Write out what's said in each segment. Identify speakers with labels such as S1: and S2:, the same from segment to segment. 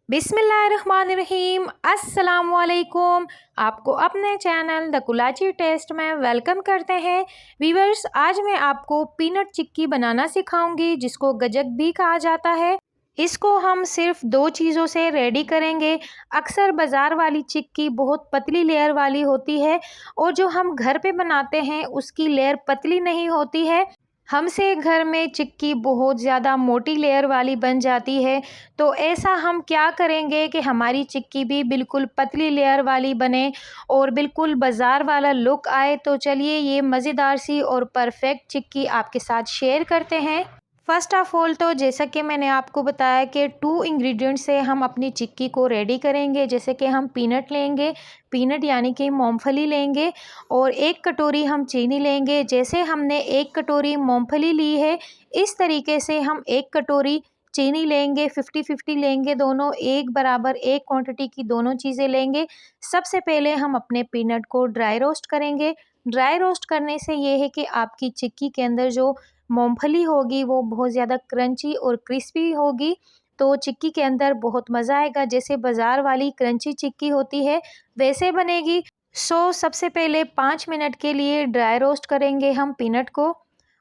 S1: बिस्मिल्लाहिर्रहमानिर्रहीम। अस्सलाम वालेकुम। आपको अपने चैनल द कुलाची टेस्ट में वेलकम करते हैं। वीवर्स, आज मैं आपको पीनट चिक्की बनाना सिखाऊंगी, जिसको गजक भी कहा जाता है। इसको हम सिर्फ दो चीज़ों से रेडी करेंगे। अक्सर बाज़ार वाली चिक्की बहुत पतली लेयर वाली होती है और जो हम घर पे बनाते हैं उसकी लेयर पतली नहीं होती है। हमसे घर में चिक्की बहुत ज़्यादा मोटी लेयर वाली बन जाती है। तो ऐसा हम क्या करेंगे कि हमारी चिक्की भी बिल्कुल पतली लेयर वाली बने और बिल्कुल बाज़ार वाला लुक आए। तो चलिए ये मज़ेदार सी और परफेक्ट चिक्की आपके साथ शेयर करते हैं। फ़र्स्ट ऑफ़ ऑल तो जैसा कि मैंने आपको बताया कि 2 इंग्रेडिएंट से हम अपनी चिक्की को रेडी करेंगे। जैसे कि हम पीनट लेंगे, पीनट यानी कि मूँगफली लेंगे और 1 कटोरी हम चीनी लेंगे। जैसे हमने 1 कटोरी मूँगफली ली है, इस तरीके से हम 1 कटोरी चीनी लेंगे। 50-50 लेंगे, दोनों एक बराबर एक क्वांटिटी की दोनों चीज़ें लेंगे। सबसे पहले हम अपने पीनट को ड्राई रोस्ट करेंगे। ड्राई रोस्ट करने से ये है कि आपकी चिक्की के अंदर जो मूँगफली होगी वो बहुत ज़्यादा क्रंची और क्रिस्पी होगी, तो चिक्की के अंदर बहुत मज़ा आएगा। जैसे बाज़ार वाली क्रंची चिक्की होती है वैसे बनेगी। सबसे पहले 5 मिनट के लिए ड्राई रोस्ट करेंगे हम पीनट को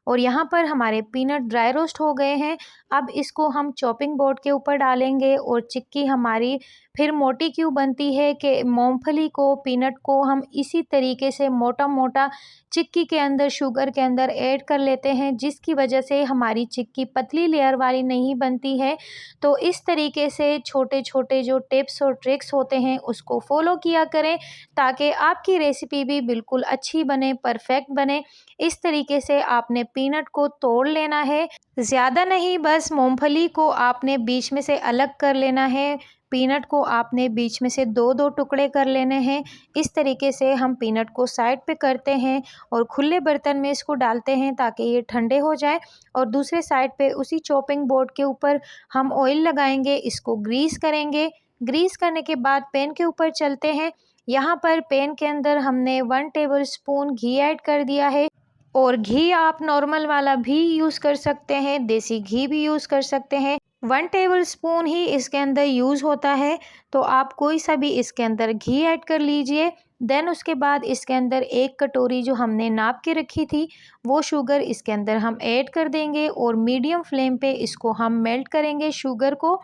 S1: और यहाँ पर हमारे पीनट ड्राई रोस्ट हो गए हैं। अब इसको हम चॉपिंग बोर्ड के ऊपर डालेंगे और चिक्की हमारी फिर मोटी क्यों बनती है कि मूँगफली को, पीनट को हम इसी तरीके से मोटा-मोटा चिक्की के अंदर, शुगर के अंदर ऐड कर लेते हैं, जिसकी वजह से हमारी चिक्की पतली लेयर वाली नहीं बनती है। तो इस तरीके से छोटे-छोटे जो टिप्स और ट्रिक्स होते हैं उसको फॉलो किया करें, ताकि आपकी रेसिपी भी बिल्कुल अच्छी बने, परफेक्ट बने। इस तरीके से आपने पीनट को तोड़ लेना है, ज़्यादा नहीं, बस मूँगफली को आपने बीच में से अलग कर लेना है। पीनट को आपने बीच में से 2-2 टुकड़े कर लेने हैं। इस तरीके से हम पीनट को साइड पे करते हैं और खुले बर्तन में इसको डालते हैं ताकि ये ठंडे हो जाए। और दूसरे साइड पे उसी चॉपिंग बोर्ड के ऊपर हम ऑयल लगाएंगे, इसको ग्रीस करेंगे। ग्रीस करने के बाद पैन के ऊपर चलते हैं। यहाँ पर पैन के अंदर हमने 1 टेबल स्पून घी ऐड कर दिया है और घी आप नॉर्मल वाला भी यूज़ कर सकते हैं, देसी घी भी यूज़ कर सकते हैं। 1 टेबल स्पून ही इसके अंदर यूज़ होता है, तो आप कोई सा भी इसके अंदर घी ऐड कर लीजिए। देन उसके बाद इसके अंदर 1 कटोरी जो हमने नाप के रखी थी वो शुगर इसके अंदर हम ऐड कर देंगे और मीडियम फ्लेम पे इसको हम मेल्ट करेंगे शुगर को।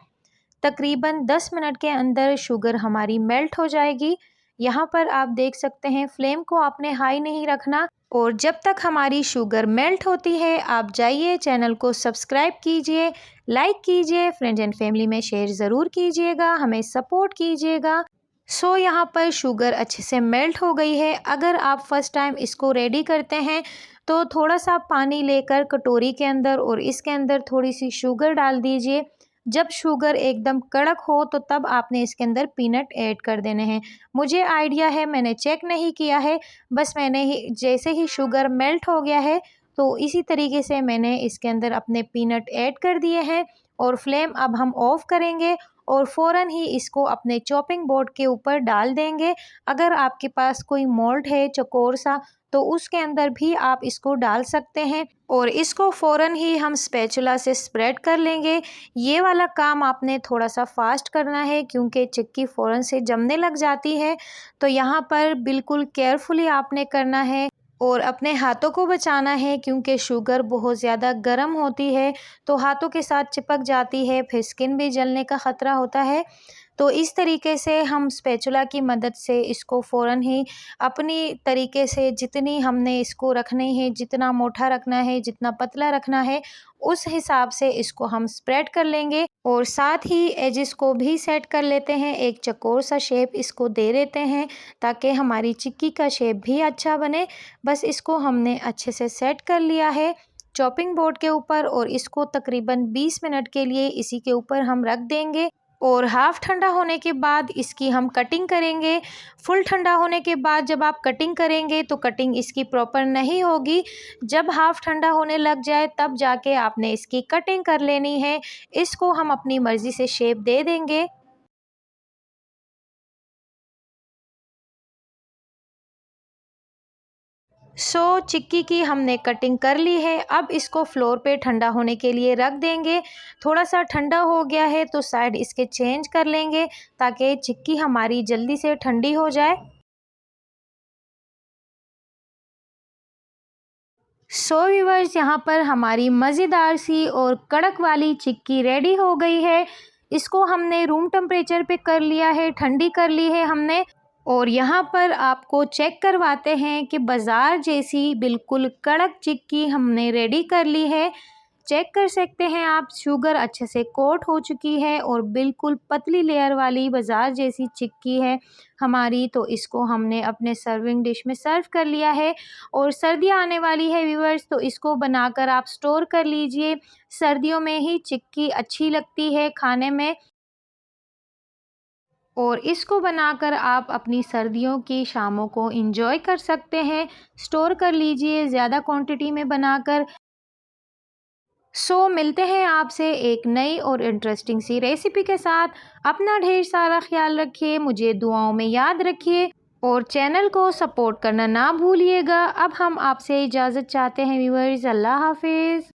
S1: तकरीबन 10 मिनट के अंदर शुगर हमारी मेल्ट हो जाएगी। यहाँ पर आप देख सकते हैं फ्लेम को आपने हाई नहीं रखना और जब तक हमारी शुगर मेल्ट होती है आप जाइए चैनल को सब्सक्राइब कीजिए, लाइक कीजिए, फ्रेंड्स एंड फैमिली में शेयर ज़रूर कीजिएगा, हमें सपोर्ट कीजिएगा। यहाँ पर शुगर अच्छे से मेल्ट हो गई है। अगर आप फर्स्ट टाइम इसको रेडी करते हैं तो थोड़ा सा पानी लेकर कटोरी के अंदर और इसके अंदर थोड़ी सी शुगर डाल दीजिए। जब शुगर एकदम कड़क हो तो तब आपने इसके अंदर पीनट ऐड कर देने हैं। मुझे आइडिया है, मैंने चेक नहीं किया है, बस मैंने ही जैसे ही शुगर मेल्ट हो गया है तो इसी तरीके से मैंने इसके अंदर अपने पीनट ऐड कर दिए हैं और फ्लेम अब हम ऑफ करेंगे और फ़ौरन ही इसको अपने चॉपिंग बोर्ड के ऊपर डाल देंगे। अगर आपके पास कोई मोल्ड है चौकोर सा तो उसके अंदर भी आप इसको डाल सकते हैं और इसको फ़ौरन ही हम स्पैचुला से स्प्रेड कर लेंगे। ये वाला काम आपने थोड़ा सा फास्ट करना है क्योंकि चिक्की फ़ौरन से जमने लग जाती है, तो यहाँ पर बिल्कुल केयरफुली आपने करना है और अपने हाथों को बचाना है क्योंकि शुगर बहुत ज़्यादा गर्म होती है तो हाथों के साथ चिपक जाती है, फिर स्किन भी जलने का ख़तरा होता है। तो इस तरीके से हम स्पैचुला की मदद से इसको फ़ौरन ही अपनी तरीके से जितनी हमने इसको रखनी है, जितना मोटा रखना है, जितना पतला रखना है, उस हिसाब से इसको हम स्प्रेड कर लेंगे और साथ ही एजेस को भी सेट कर लेते हैं। एक चौकोर सा शेप इसको दे देते हैं ताकि हमारी चिक्की का शेप भी अच्छा बने। बस इसको हमने अच्छे से सेट कर लिया है चॉपिंग बोर्ड के ऊपर और इसको तकरीबन 20 मिनट के लिए इसी के ऊपर हम रख देंगे और हाफ़ ठंडा होने के बाद इसकी हम कटिंग करेंगे। फुल ठंडा होने के बाद जब आप कटिंग करेंगे तो कटिंग इसकी प्रॉपर नहीं होगी। जब हाफ़ ठंडा होने लग जाए तब जाके आपने इसकी कटिंग कर लेनी है। इसको हम अपनी मर्ज़ी से शेप दे देंगे। चिक्की की हमने कटिंग कर ली है। अब इसको फ्लोर पे ठंडा होने के लिए रख देंगे। थोड़ा सा ठंडा हो गया है तो साइड इसके चेंज कर लेंगे ताकि चिक्की हमारी जल्दी से ठंडी हो जाए। व्यूअर्स, यहाँ पर हमारी मज़ेदार सी और कड़क वाली चिक्की रेडी हो गई है। इसको हमने रूम टेम्परेचर पे कर लिया है, ठंडी कर ली है हमने। और यहाँ पर आपको चेक करवाते हैं कि बाज़ार जैसी बिल्कुल कड़क चिक्की हमने रेडी कर ली है। चेक कर सकते हैं आप, शुगर अच्छे से कोट हो चुकी है और बिल्कुल पतली लेयर वाली बाज़ार जैसी चिक्की है हमारी। तो इसको हमने अपने सर्विंग डिश में सर्व कर लिया है। और सर्दियाँ आने वाली है व्यूअर्स, तो इसको बनाकर आप स्टोर कर लीजिए। सर्दियों में ही चिक्की अच्छी लगती है खाने में। और इसको बनाकर आप अपनी सर्दियों की शामों को एंजॉय कर सकते हैं। स्टोर कर लीजिए ज़्यादा क्वांटिटी में बनाकर। मिलते हैं आपसे एक नई और इंटरेस्टिंग सी रेसिपी के साथ। अपना ढेर सारा ख्याल रखिए, मुझे दुआओं में याद रखिए और चैनल को सपोर्ट करना ना भूलिएगा। अब हम आपसे इजाज़त चाहते हैं व्यूअर्स। अल्लाह हाफिज़।